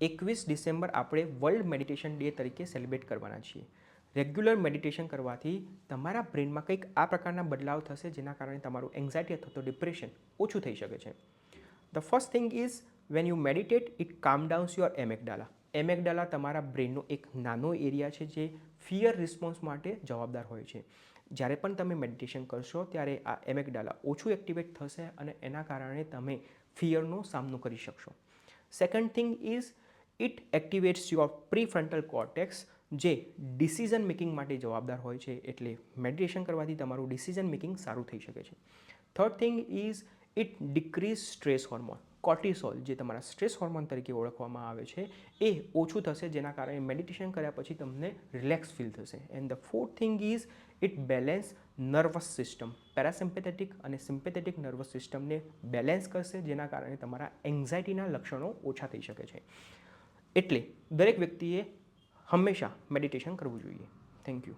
21 December આપણે world meditation day તરીકે celebrate કરવાના છીએ. રેગ્યુલર મેડિટેશન કરવાથી તમારા બ્રેનમાં કંઈક આ પ્રકારના બદલાવ થશે જેના કારણે તમારું એન્ઝાયટી અથવા તો ડિપ્રેશન ઓછું થઈ શકે છે. The first thing is when you meditate it કામ ડાઉન્સ યોર એમેગડાલા. એમેગડાલા તમારા બ્રેનનો એક નાનો એરિયા છે જે ફિયર રિસ્પોન્સ માટે જવાબદાર હોય છે. જ્યારે પણ તમે મેડિટેશન કરશો ત્યારે આ એમેગડાલા ઓછું એક્ટિવેટ થશે અને એના કારણે તમે ફિયરનો સામનો કરી શકશો. Second thing is it activates your prefrontal cortex જે ડિસિઝન મેકિંગ માટે જવાબદાર હોય છે. એટલે મેડિટેશન કરવાથી તમારું ડિસિઝન મેકિંગ સારું થઈ શકે છે. Third thing is it decrease stress hormone cortisol જે તમારા સ્ટ્રેસ હોર્મોન તરીકે ઓળખવામાં આવે છે એ ઓછું થશે જેના કારણે મેડિટેશન કર્યા પછી તમને રિલેક્સ ફીલ થશે. And the fourth thing is it balance nervous system. Parasympathetic અને સિમ્પેથેટિક નર્વસ સિસ્ટમને બેલેન્સ કરશે જેના કારણે તમારા એન્ઝાયટીના લક્ષણો ઓછા થઈ શકે છે. એટલે દરેક વ્યક્તિએ હંમેશા મેડિટેશન કરવું જોઈએ. Thank you.